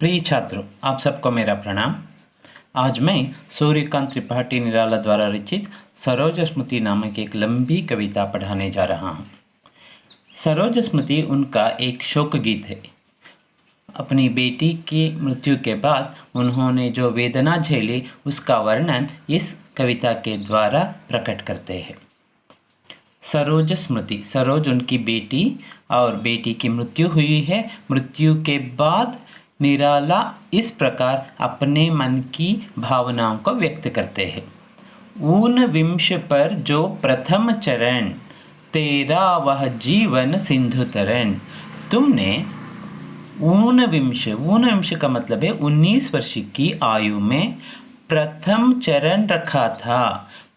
प्रिय छात्रों, आप सबको मेरा प्रणाम। आज मैं सूर्यकांत त्रिपाठी निराला द्वारा रचित सरोज स्मृति नामक एक लंबी कविता पढ़ाने जा रहा हूँ। सरोज स्मृति उनका एक शोक गीत है। अपनी बेटी की मृत्यु के बाद उन्होंने जो वेदना झेली उसका वर्णन इस कविता के द्वारा प्रकट करते हैं। सरोज स्मृति, सरोज उनकी बेटी और बेटी की मृत्यु हुई है। मृत्यु के बाद निराला इस प्रकार अपने मन की भावनाओं को व्यक्त करते हैं। ऊन विंश पर जो प्रथम चरण, तेरा वह जीवन सिंधु तरन। तुमने ऊन विंश का मतलब है 19 वर्ष की आयु में प्रथम चरण रखा था।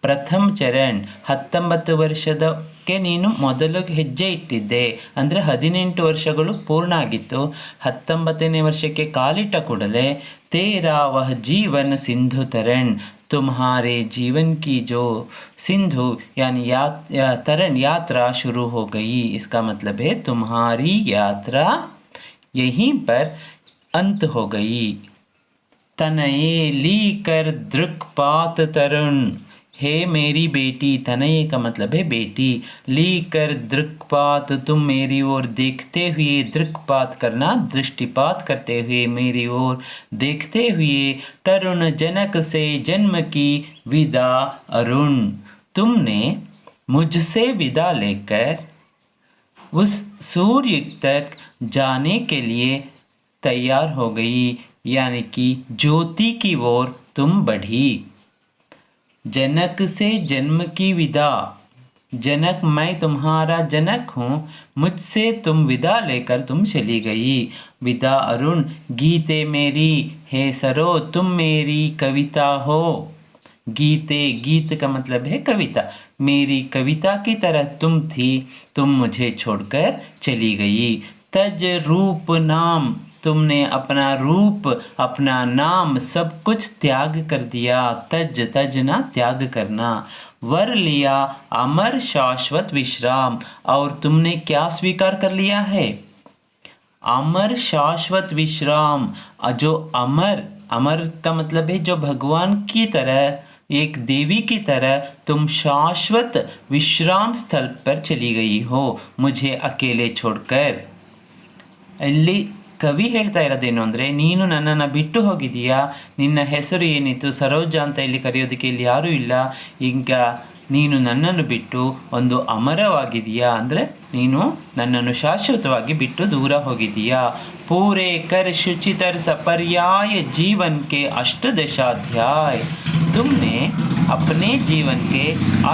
ಪ್ರಥಮ ಚರಣ್ 19 ವರ್ಷದಕ್ಕೆ ನೀನು ಮೊದಲು ಹೆಜ್ಜೆ ಇಟ್ಟಿದ್ದೆ ಅಂದರೆ 18 ವರ್ಷಗಳು ಪೂರ್ಣ ಆಗಿತ್ತು. 19ನೇ ವರ್ಷಕ್ಕೆ ಕಾಲಿಟ್ಟ ಕೂಡಲೇ तेरा वह जीवन सिंधु तरन, तुम्हारे जीवन की जो सिंधु यानी तरन यात्रा शुरू हो गई। इसका मतलब है तुम्हारी यात्रा यहीं पर अंत हो गई। तनये ली कर दृक्पात तरुण, हे मेरी बेटी, तनये का मतलब है बेटी, ली कर दृक्पात तुम मेरी ओर देखते हुए, दृक्पात करना दृष्टिपात करते हुए, मेरी ओर देखते हुए, तरुण जनक से जन्म की विदा अरुण, तुमने मुझसे विदा लेकर उस सूर्य तक जाने के लिए तैयार हो गई, यानी कि ज्योति की ओर तुम बढ़ी। जनक से जन्म की विदा, जनक मैं तुम्हारा जनक हूँ, मुझसे तुम विदा लेकर तुम चली गई। विदा अरुण, गीते मेरी, हे सरो तुम मेरी कविता हो। गीते, गीत का मतलब है कविता, मेरी कविता की तरह तुम थी, तुम मुझे छोड़कर चली गई। तज रूप नाम, तुमने अपना रूप अपना नाम सब कुछ त्याग कर दिया। तज, तजना त्याग करना। वर लिया अमर शाश्वत विश्राम, और तुमने क्या स्वीकार कर लिया है? अमर शाश्वत विश्राम, जो अमर, अमर का मतलब है जो भगवान की तरह, एक देवी की तरह तुम शाश्वत विश्राम स्थल पर चली गई हो, मुझे अकेले छोड़कर। ಅಲ್ಲಿ ಕವಿ ಹೇಳ್ತಾ ಇರೋದೇನು ಅಂದರೆ, ನೀನು ನನ್ನನ್ನು ಬಿಟ್ಟು ಹೋಗಿದೀಯಾ, ನಿನ್ನ ಹೆಸರು ಏನಿತ್ತು ಸರೋಜ ಅಂತ ಇಲ್ಲಿ ಕರೆಯೋದಕ್ಕೆ ಇಲ್ಲಿ ಯಾರೂ ಇಲ್ಲ, ಈಗ ನೀನು ನನ್ನನ್ನು ಬಿಟ್ಟು ಒಂದು ಅಮರವಾಗಿದೆಯಾ, ಅಂದರೆ ನೀನು ನನ್ನನ್ನು ಶಾಶ್ವತವಾಗಿ ಬಿಟ್ಟು ದೂರ ಹೋಗಿದೀಯಾ. ಪೂರೆ ಕರ್ ಶುಚಿತರ सपर्याय जीवन के अष्टदशाध्याय, तुमने अपने जीवन के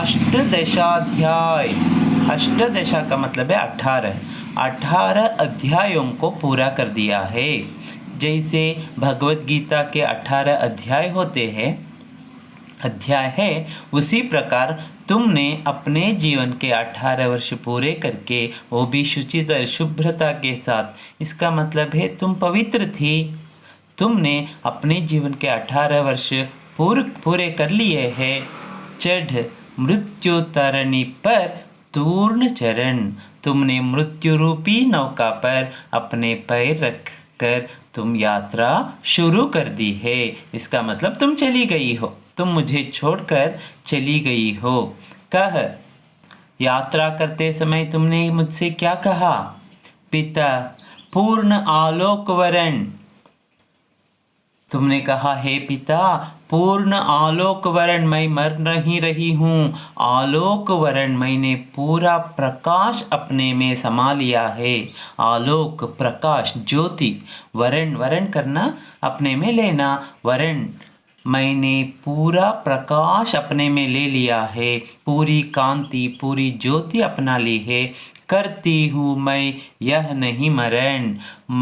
अष्टदशाध्याय, अष्टदशा का मतलब है 18 अध्यायों को पूरा कर दिया है। जैसे भगवत गीता के 18 अध्याय होते हैं, अध्याय है, उसी प्रकार तुमने अपने जीवन के 18 वर्ष पूरे करके, वो भी शुचिता शुभ्रता के साथ, इसका मतलब है तुम पवित्र थी, तुमने अपने जीवन के 18 वर्ष पूरे कर लिए हैं। चढ़ मृत्यु तरणी पर तूर्ण चरण, तुमने मृत्यु रूपी नौका पर अपने पैर रख कर तुम यात्रा शुरू कर दी है। इसका मतलब तुम चली गई हो, तुम मुझे छोड़कर चली गई हो। कह, यात्रा करते समय तुमने मुझसे क्या कहा? पिता, पूर्ण आलोक वरण, तुमने कहा हे पिता, पूर्ण आलोक वरण, मैं मर नहीं रही हूँ, आलोक वरण, मैंने पूरा प्रकाश अपने में समा लिया है। आलोक प्रकाश ज्योति, वरण, वरण करना अपने में लेना, वरण, मैंने पूरा प्रकाश अपने में ले लिया है, पूरी कांति पूरी ज्योति अपना ली है। करती हूँ मैं यह नहीं मरण,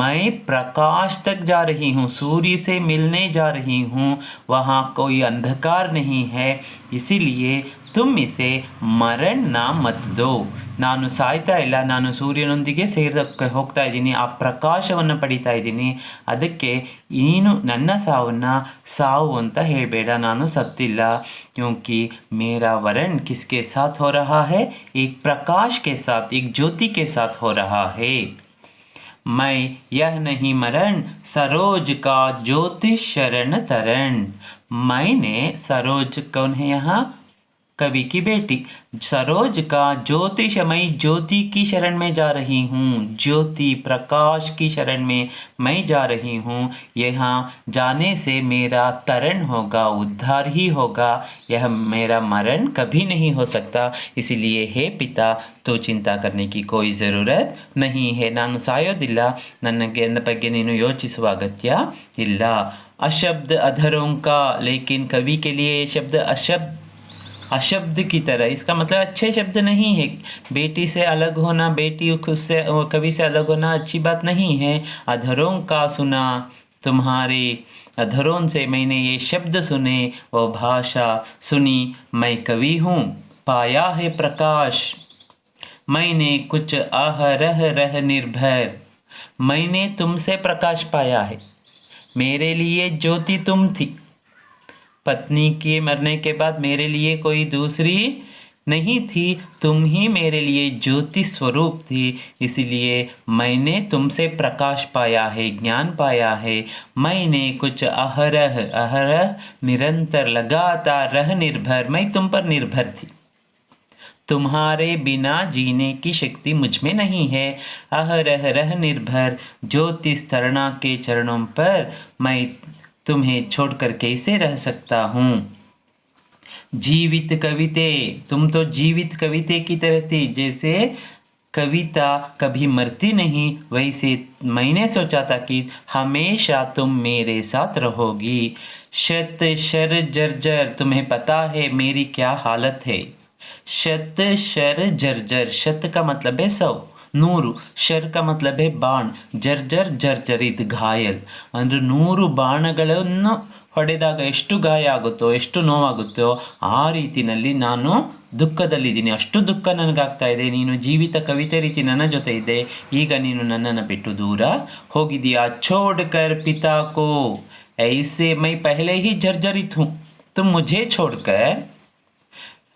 मैं प्रकाश तक जा रही हूँ, सूर्य से मिलने जा रही हूँ, वहाँ कोई अंधकार नहीं है, इसीलिए तुम इसे मरण ना मत दो। ನಾನು ಸಾಯ್ತಾ ಇಲ್ಲ, ನಾನು ಸೂರ್ಯನೊಂದಿಗೆ ಸೇರಕ್ಕೆ ಹೋಗ್ತಾ ಇದ್ದೀನಿ, ಆ ಪ್ರಕಾಶವನ್ನು ಪಡಿತಾ ಇದ್ದೀನಿ, ಅದಕ್ಕೆ ನೀನು ನನ್ನ ಸಾವನ್ನು ಸಾವು ಅಂತ ಹೇಳಬೇಡ, ನಾನು ಸತ್ತಿಲ್ಲ. क्योंकि मेरा वरण किसके साथ हो रहा है? एक प्रकाश के साथ, एक ज्योति के साथ हो रहा है। मैं यह नहीं मरण, सरोज का ज्योतिष शरण तरण। मैंने, सरोज कौन है यहाँ? कवि की बेटी। सरोज का ज्योतिषमयी ज्योति की शरण में जा रही हूँ, ज्योति प्रकाश की शरण में मैं जा रही हूँ। यहाँ जाने से मेरा तरण होगा, उद्धार ही होगा, यह मेरा मरण कभी नहीं हो सकता। इसलिए हे पिता, तो चिंता करने की कोई ज़रूरत नहीं है। ನಾನು ಸಾಯೋದಿಲ್ಲ, ನನಗೆ ನನ್ನ ಬಗ್ಗೆ ನೀನು ಯೋಚಿಸುವ ಅಗತ್ಯ ಇಲ್ಲ। अशब्द अधरों का, लेकिन कवि के लिए ये शब्द अशब्द की तरह, इसका मतलब अच्छे शब्द नहीं है। बेटी से अलग होना, बेटी खुद से कवि से अलग होना अच्छी बात नहीं है। अधरों का सुना, तुम्हारे अधरों से मैंने ये शब्द सुने, वो भाषा सुनी। मैं कवि हूँ, पाया है प्रकाश, मैंने कुछ अहरह रह निर्भर। मैंने तुमसे प्रकाश पाया है, मेरे लिए ज्योति तुम थी। पत्नी के मरने के बाद मेरे लिए कोई दूसरी नहीं थी, तुम ही मेरे लिए ज्योति स्वरूप थी। इसलिए मैंने तुमसे प्रकाश पाया है, ज्ञान पाया है। मैंने कुछ अहरह निरंतर, लगातार, रह निर्भर, मैं तुम पर निर्भर थी। तुम्हारे बिना जीने की शक्ति मुझ में नहीं है। अहरह रह निर्भर, ज्योतिष तरणा के चरणों पर मैं तुम्हें छोड़कर कैसे रह सकता हूँ। जीवित कविते, तुम तो जीवित कविते की तरह थी। जैसे कविता कभी मरती नहीं, वैसे मैंने सोचा था कि हमेशा तुम मेरे साथ रहोगी। शत शर जर्जर, तुम्हें पता है मेरी क्या हालत है। शत शर जर्जर, शत का मतलब है 100, 100, ಶರ್ का मतलब है ಬಾಣ್, ಜರ್ಜರ್ ಜರ್ಜರಿತ್ ಘಾಯಲ್ ಅಂದರೆ 100 ಬಾಣಗಳನ್ನು ಹೊಡೆದಾಗ ಎಷ್ಟು ಗಾಯ ಆಗುತ್ತೋ, ಎಷ್ಟು ನೋವಾಗುತ್ತೋ, ಆ ರೀತಿಯಲ್ಲಿ ನಾನು ದುಃಖದಲ್ಲಿದ್ದೀನಿ, ಅಷ್ಟು ದುಃಖ ನನಗಾಗ್ತಾ ಇದೆ। ನೀನು ಜೀವಿತ ಕವಿತೆ ರೀತಿ ನನ್ನ ಜೊತೆ ಇದ್ದೆ, ಈಗ ನೀನು ನನ್ನನ್ನು ಬಿಟ್ಟು ದೂರ ಹೋಗಿದೀಯಾ। छोड़ कर पिता को ऐसे मैं पहले ही जर्जरित हूँ, तुम मुझे छोड़कर,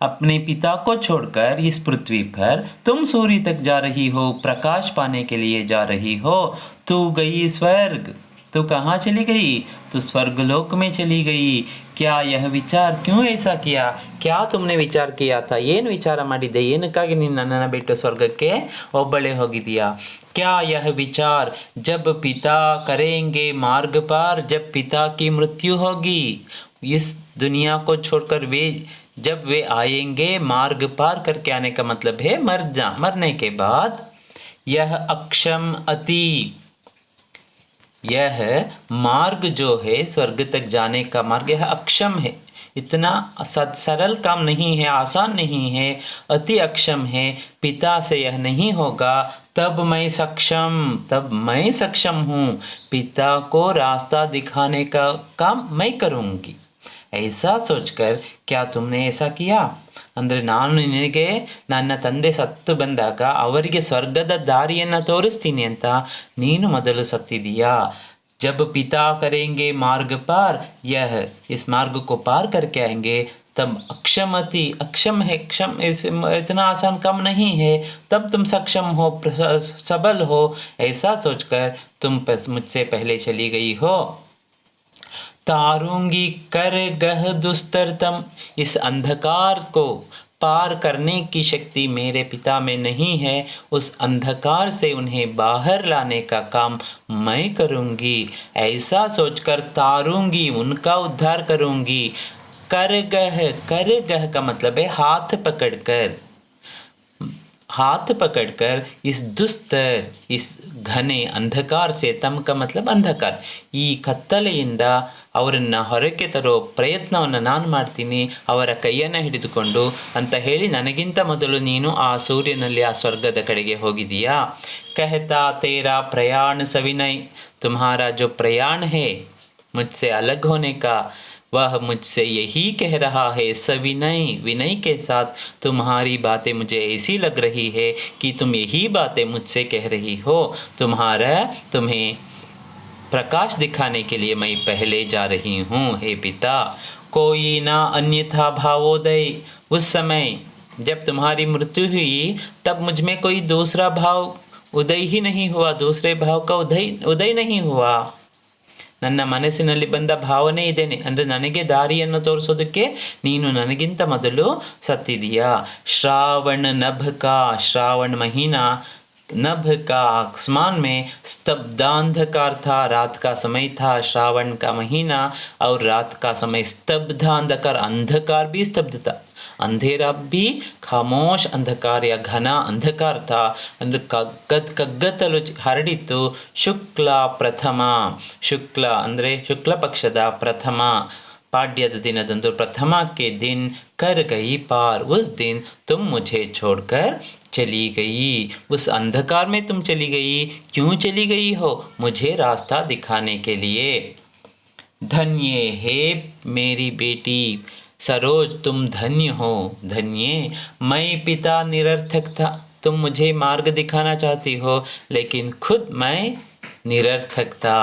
अपने पिता को छोड़कर इस पृथ्वी पर तुम सूर्य तक जा रही हो, प्रकाश पाने के लिए जा रही हो। तू गई स्वर्ग, तो कहाँ चली गई? तो स्वर्गलोक में चली गई। क्या यह विचार, क्यों ऐसा किया? क्या तुमने विचार किया था? ಏನು ವಿಚಾರ ಮಾಡಿದ್ದೆ? ಏನಕ್ಕಾಗಿ ನೀನು ನನ್ನನ್ನು ಬಿಟ್ಟು ಸ್ವರ್ಗಕ್ಕೆ ಒಬ್ಬಳೇ ಹೋಗಿದೀಯಾ? क्या यह विचार जब पिता करेंगे मार्ग पार, जब पिता की मृत्यु होगी, इस दुनिया को छोड़कर वे जब वे आएंगे, मार्ग पार करके आने का मतलब है मरने के बाद, यह अक्षम अति, यह मार्ग जो है स्वर्ग तक जाने का मार्ग, यह अक्षम है, इतना सरल काम नहीं है, आसान नहीं है, अति अक्षम है। पिता से यह नहीं होगा, तब मैं सक्षम हूँ। पिता को रास्ता दिखाने का काम मैं करूँगी। ऐसा सोचकर क्या तुमने ऐसा किया? ಅಂದರೆ ನಾನು ನಿನಗೆ ನನ್ನ ತಂದೆ ಸತ್ತು ಬಂದಾಗ ಅವರಿಗೆ ಸ್ವರ್ಗದ ದಾರಿಯನ್ನು ತೋರಿಸ್ತೀನಿ ಅಂತ ನೀನು ಮೊದಲು ಸತ್ತಿದೀಯಾ। जब पिता करेंगे मार्ग पार, यह इस मार्ग को पार करके आएंगे, तब अक्षमति, अक्षम है, क्षम इतना आसान काम नहीं है, तब तुम सक्षम हो, सबल हो। ऐसा सोचकर तुम मुझसे पहले चली गई हो। तारूंगी कर गह दुस्तरतम, इस अंधकार को पार करने की शक्ति मेरे पिता में नहीं है। उस अंधकार से उन्हें बाहर लाने का काम मैं करूंगी। ऐसा सोचकर तारूंगी, उनका उद्धार करूंगी। कर गह का मतलब है हाथ पकड़कर, हाथ पकड़कर इस दुस्तर, इस घने अंधकार से, तम का मतलब अंधकार, ಈ ಕತ್ತಲೆಯಿಂದ ಅವರನ್ನು ಹೊರಕ್ಕೆ ತರೋ ಪ್ರಯತ್ನವನ್ನು ನಾನು ಮಾಡ್ತೀನಿ, ಅವರ ಕೈಯನ್ನು ಹಿಡಿದುಕೊಂಡು ಅಂತ ಹೇಳಿ ನನಗಿಂತ ಮೊದಲು ನೀನು ಆ ಸೂರ್ಯನಲ್ಲಿ ಆ ಸ್ವರ್ಗದ ಕಡೆಗೆ ಹೋಗಿದೀಯಾ। कहता तेरा प्रयाण सविनय, तुम्हारा जो प्रयाण है मुझसे अलग होने का, वह मुझसे यही कह रहा है सविनय, विनय के साथ। तुम्हारी बातें मुझे ऐसी लग रही है कि तुम यही बातें मुझसे कह रही हो। तुम्हें प्रकाश दिखाने के लिए मैं पहले जा रही हूँ। हे पिता, कोई ना अन्यथा भावोदय, उस समय जब तुम्हारी मृत्यु हुई तब मुझ में कोई दूसरा भाव ಉದಯ ही नहीं हुआ, दूसरे भाव का ಉದಯ नहीं हुआ. ನನ್ನ ಮನಸ್ಸಿನಲ್ಲಿ ಬಂದ ಭಾವನೆ ಇದೇನೆ, ಅಂದರೆ ನನಗೆ ದಾರಿಯನ್ನು ತೋರಿಸೋದಕ್ಕೆ ನೀನು ನನಗಿಂತ ಮೊದಲು ಸತ್ತಿದೀಯಾ. ಶ್ರಾವಣ ನಭ ಕಾ, ಶ್ರಾವಣ ಮहीना नभ का आसमान में स्तब्धांधकार था. रात का समय था, श्रावण का महीना, और रात का समय स्तब्धांधकार, अंधकार भी स्तब्ध था, अंधेरा भी खामोश अंधकार या घना अंधकार था. ಅಂದರೆ ಕಗ್ಗತ್ತಲು ಹರಡಿತ್ತು. ಶುಕ್ಲ ಪ್ರಥಮ, ಶುಕ್ಲ ಅಂದರೆ ಶುಕ್ಲ ಪಕ್ಷದ ಪ್ರಥಮ पाड्यद दिनदंदु प्रथमा के दिन कर गई पार. उस दिन तुम मुझे छोड़कर चली गई. उस अंधकार में तुम चली गई. क्यों चली गई हो? मुझे रास्ता दिखाने के लिए. धन्य हे मेरी बेटी सरोज, तुम धन्य हो. धन्य, मैं पिता निरर्थक था. तुम मुझे मार्ग दिखाना चाहती हो, लेकिन खुद मैं निरर्थक था.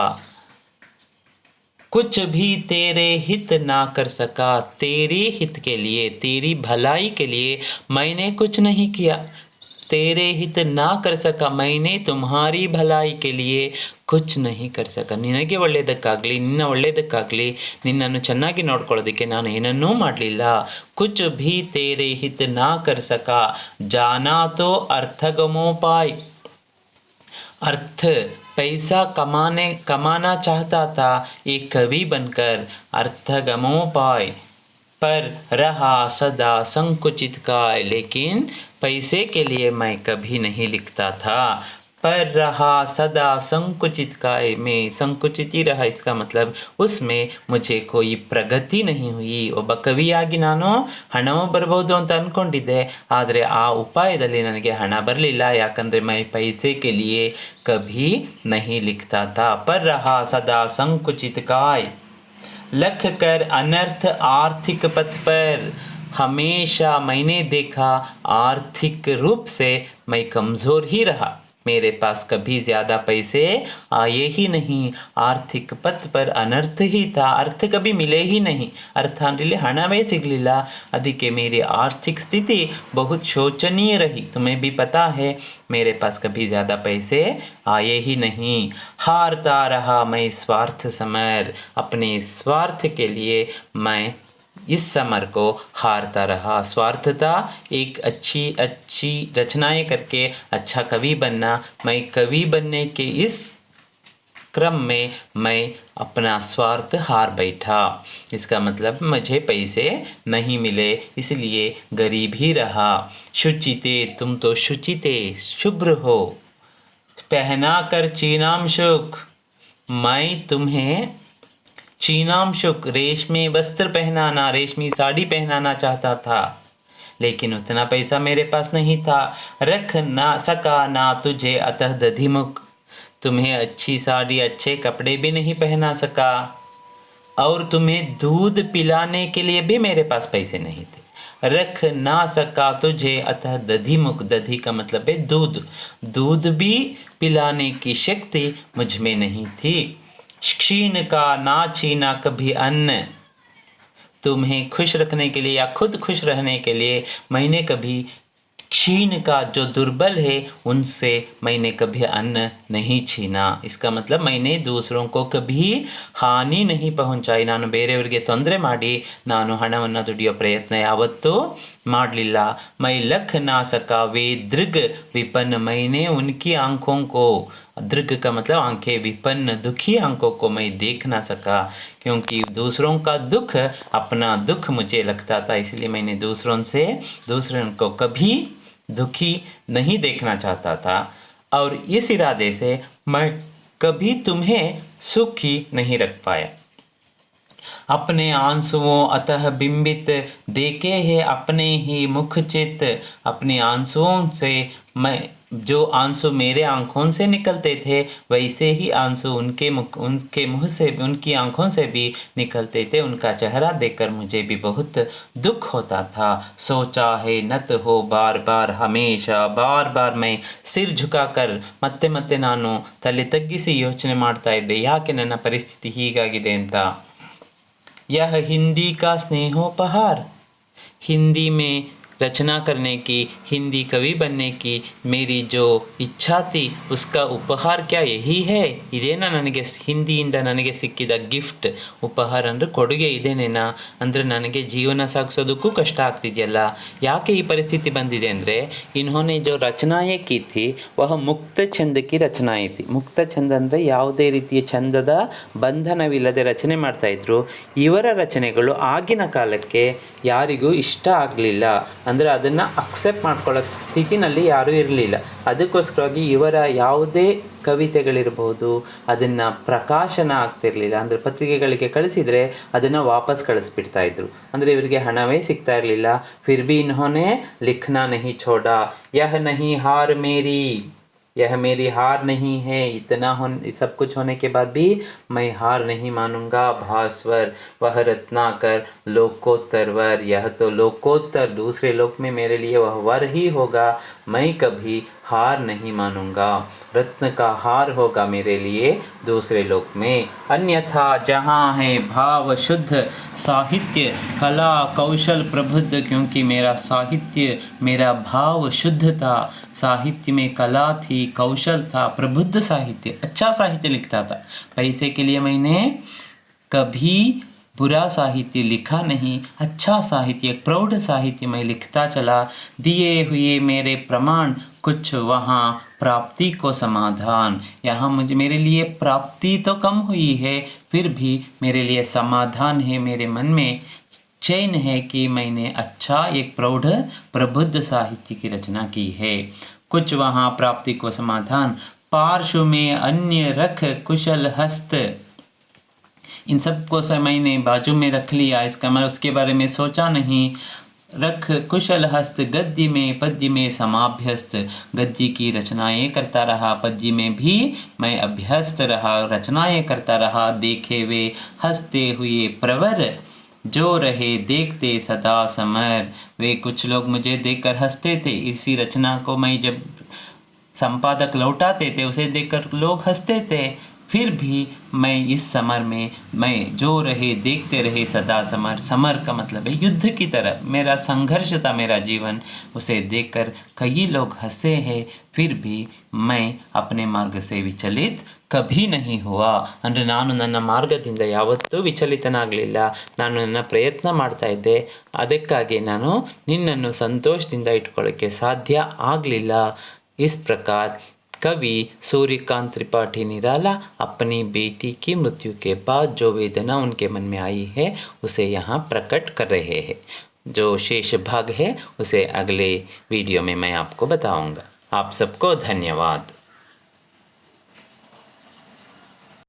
कुछ भी तेरे हित ना कर सका. तेरे हित के लिए, तेरी भलाई के लिए मैंने कुछ नहीं किया. तेरे हित ना कर सका, मैंने तुम्हारी भलाई के लिए कुछ नहीं कर सका. ನಿನಗೆ ಒಳ್ಳೆಯದಕ್ಕಾಗಲಿ, ನಿನ್ನ ಒಳ್ಳೆಯದಕ್ಕಾಗಲಿ, ನಿನ್ನನ್ನು ಚೆನ್ನಾಗಿ ನೋಡ್ಕೊಳ್ಳೋದಕ್ಕೆ ನಾನು ಏನನ್ನೂ ಮಾಡಲಿಲ್ಲ. कुछ भी तेरे हित ना कर सका. जाना तो अर्थगमोपाय. अर्थ पैसा कमाना चाहता था एक कवि बनकर. अर्थगमोपाय पर रहा सदा संकुचित काय. लेकिन पैसे के लिए मैं कभी नहीं लिखता था. पर रहा सदा संकुचित काय, में संकुचित ही रहा. इसका मतलब उसमें मुझे कोई ಪ್ರಗತಿ नहीं हुई. ಒಬ್ಬ ಕವಿಯಾಗಿ ನಾನು ಹಣವೂ ಬರಬಹುದು ಅಂತ ಅಂದ್ಕೊಂಡಿದ್ದೆ, ಆದರೆ ಆ ಉಪಾಯದಲ್ಲಿ ನನಗೆ ಹಣ ಬರಲಿಲ್ಲ. ಯಾಕಂದರೆ ಮೈ पैसे के लिए कभी नहीं लिखता था. पर रहा सदा संकुचित काय. लख कर अनर्थ आर्थिक पथ पर. हमेशा मैंने देखा आर्थिक रूप से मैं कमज़ोर ही रहा. मेरे पास कभी ज़्यादा पैसे आए ही नहीं. आर्थिक पथ पर अनर्थ ही था. अर्थ कभी मिले ही नहीं. अर्थ ಅಂದರೆ ಹಣವೇ ಸಿಗಲಿಲ್ಲ. ಅದಕ್ಕೆ मेरी आर्थिक स्थिति बहुत शोचनीय रही. तुम्हें भी पता है मेरे पास कभी ज़्यादा पैसे आए ही नहीं. हारता रहा मैं स्वार्थ समर. अपने स्वार्थ के लिए मैं इस समर को हारता रहा. स्वार्थता एक अच्छी रचनाएं करके अच्छा कवि बनना. मैं कवि बनने के इस क्रम में मैं अपना स्वार्थ हार बैठा. इसका मतलब मुझे पैसे नहीं मिले, इसलिए गरीब ही रहा. शुचिते, तुम तो शुचिते, शुभ्र हो. पहना कर चीनाम शुक. मैं तुम्हें चीनामशुक, रेशमी वस्त्र पहनाना, रेशमी साड़ी पहनाना चाहता था, लेकिन उतना पैसा मेरे पास नहीं था. रख ना सका ना तुझे अतः दधिमुख. तुम्हें अच्छी साड़ी, अच्छे कपड़े भी नहीं पहना सका, और तुम्हें दूध पिलाने के लिए भी मेरे पास पैसे नहीं थे. रख ना सका तुझे अतः दधिमुख. दधि का मतलब है दूध. दूध भी पिलाने की शक्ति मुझ में नहीं थी. क्षीण का ना छीना कभी अन्न. तुम्हें खुश रखने के लिए या खुद खुश रहने के लिए मैंने कभी क्षीण का, जो दुर्बल है, उनसे मैंने कभी अन्न नहीं छीना. इसका मतलब मैंने दूसरों को कभी हानि नहीं पहुंचाई. ನಾನು ಬೇರೆಯವರಿಗೆ ತೊಂದರೆ ಮಾಡಿ ನಾನು ಹಣವನ್ನು ದುಡಿಯೋ ಪ್ರಯತ್ನ ಯಾವತ್ತೂ ಮಾಡಲಿಲ್ಲ. मैं लख ना सका वे दृग विपन्न. मैंने उनकी आंखों को, दृग का मतलब आंखें, विपन्न दुखी आंखों को मैं देख ना सका, क्योंकि दूसरों का दुख अपना दुख मुझे लगता था. इसलिए मैंने दूसरों को कभी दुखी नहीं देखना चाहता था, और इस इरादे से मैं कभी तुम्हें सुखी नहीं रख पाया. अपने आंसुओं अतः बिंबित देखे है अपने ही मुख चित. अपने आंसुओं से मैं, जो आंसू मेरे आँखों से निकलते थे, वैसे ही आंसू उनके मुँह से, उनकी आँखों से भी निकलते थे. उनका चेहरा देखकर मुझे भी बहुत दुख होता था. सोचा है नत हो बार बार हमेशा. बार बार मैं सिर झुकाकर ಮತ್ತೆ ಮತ್ತೆ ನಾನು ತಲೆ ತಗ್ಗಿಸಿ ಯೋಚನೆ ಮಾಡ್ತಾ ಇದ್ದೆ, ಯಾಕೆ ನನ್ನ ಪರಿಸ್ಥಿತಿ ಹೀಗಾಗಿದೆ ಅಂತ. यह हिंदी का स्नेहोपहार. हिंदी में रचना करने की, हिंदी कवि बनने की मेरी जो इच्छा थी उसका उपहार क्या यही है? ಇದೇನಾ ನನಗೆ ಹಿಂದಿಯಿಂದ ನನಗೆ ಸಿಕ್ಕಿದ ಗಿಫ್ಟ್? ಉಪಹಾರ ಅಂದರೆ ಕೊಡುಗೆ ಇದೇನೇನಾ? ಅಂದರೆ ನನಗೆ ಜೀವನ ಸಾಗಿಸೋದಕ್ಕೂ ಕಷ್ಟ ಆಗ್ತಿದೆಯಲ್ಲ. ಯಾಕೆ ಈ ಪರಿಸ್ಥಿತಿ ಬಂದಿದೆ ಅಂದರೆ, इन्होंने जो रचनाएं की थी वह मुक्त छंद की रचनाएं थी. ಮುಕ್ತ ಛಂದ ಅಂದರೆ ಯಾವುದೇ ರೀತಿಯ ಛಂದದ ಬಂಧನವಿಲ್ಲದೆ ರಚನೆ ಮಾಡ್ತಾಯಿದ್ರು. ಇವರ ರಚನೆಗಳು ಆಗಿನ ಕಾಲಕ್ಕೆ ಯಾರಿಗೂ ಇಷ್ಟ ಆಗಲಿಲ್ಲ, ಅಂದರೆ ಅದನ್ನು ಅಕ್ಸೆಪ್ಟ್ ಮಾಡ್ಕೊಳ್ಳೋ ಸ್ಥಿತಿನಲ್ಲಿ ಯಾರೂ ಇರಲಿಲ್ಲ. ಅದಕ್ಕೋಸ್ಕರವಾಗಿ ಇವರ ಯಾವುದೇ ಕವಿತೆಗಳಿರ್ಬೋದು ಅದನ್ನು ಪ್ರಕಾಶನ ಆಗ್ತಿರಲಿಲ್ಲ. ಅಂದರೆ ಪತ್ರಿಕೆಗಳಿಗೆ ಕಳಿಸಿದರೆ ಅದನ್ನು ವಾಪಸ್ ಕಳಿಸ್ಬಿಡ್ತಾಯಿದ್ರು, ಅಂದರೆ ಇವರಿಗೆ ಹಣವೇ ಸಿಗ್ತಾ ಇರಲಿಲ್ಲ. ಫಿರ್ ಭಿ ಇನ್ಹೋನೆ ಲಿಖನಾ ನಹಿ ಛೋಡಾ, ಯಹ ನಹಿ ಹಾರ್ ಮೇರಿ, यह मेरी हार नहीं है. इतना सब कुछ होने के बाद भी मैं हार नहीं मानूंगा. भास्वर वह रत्नाकर लोकोत्तर वर, यह तो लोकोत्तर दूसरे लोक में मेरे लिए वह वर ही होगा. मैं कभी हार नहीं मानूंगा, रत्न का हार होगा मेरे लिए दूसरे लोक में. अन्यथा जहाँ है भाव शुद्ध साहित्य कला कौशल प्रबुद्ध, क्योंकि मेरा साहित्य मेरा भाव शुद्ध था, साहित्य में कला थी, कौशल था, प्रबुद्ध साहित्य, अच्छा साहित्य लिखता था. पैसे के लिए मैंने कभी बुरा साहित्य लिखा नहीं, अच्छा साहित्य, प्रौढ़ साहित्य मैं लिखता चला. दिए हुए मेरे प्रमाण कुछ वहाँ प्राप्ति को समाधान, यहाँ मेरे लिए प्राप्ति तो कम हुई है, फिर भी मेरे लिए समाधान है, मेरे मन में चैन है कि मैंने अच्छा एक प्रौढ़ प्रबुद्ध साहित्य की रचना की है. कुछ वहाँ प्राप्ति को समाधान, पार्श्व में अन्य रख कुशल हस्त, इन सब को मैंने बाजू में रख लिया, इसका मतलब उसके बारे में सोचा नहीं. रख कुशल हस्त गद्य में पद्य में समाभ्यस्त, गद्य की रचनाएं करता रहा, पद्य में भी मैं अभ्यस्त रहा, रचनाएं करता रहा. देखे वे हंसते हुए प्रवर, जो रहे देखते सदा समर, वे कुछ लोग मुझे देखकर हंसते थे. इसी रचना को मैं जब संपादक लौटाते थे उसे देखकर लोग हंसते थे, फिर भी मैं इस समर में मैं जो रहे देखते रहे सदा समर. समर का मतलब है युद्ध की तरह मेरा संघर्ष था मेरा जीवन, उसे देखकर कई लोग हंसे हैं, फिर भी मैं अपने मार्ग से विचलित ಕಭಿ ನಹಿ ಹುವಾ. ಅಂದರೆ ನಾನು ನನ್ನ ಮಾರ್ಗದಿಂದ ಯಾವತ್ತೂ ವಿಚಲಿತನಾಗಲಿಲ್ಲ, ನಾನು ನನ್ನ ಪ್ರಯತ್ನ ಮಾಡ್ತಾ ಇದ್ದೆ, ಅದಕ್ಕಾಗಿ ನಾನು ನಿನ್ನನ್ನು ಸಂತೋಷದಿಂದ ಇಟ್ಕೊಳ್ಳೋಕ್ಕೆ ಸಾಧ್ಯ ಆಗಲಿಲ್ಲ. इस प्रकार कवि सूर्यकांत त्रिपाठी निराला अपनी बेटी की मृत्यु के बाद जो वेदना उनके मन में आई है उसे यहाँ प्रकट कर रहे हैं. जो शेष भाग है उसे अगले वीडियो में मैं आपको बताऊँगा. आप सबको धन्यवाद.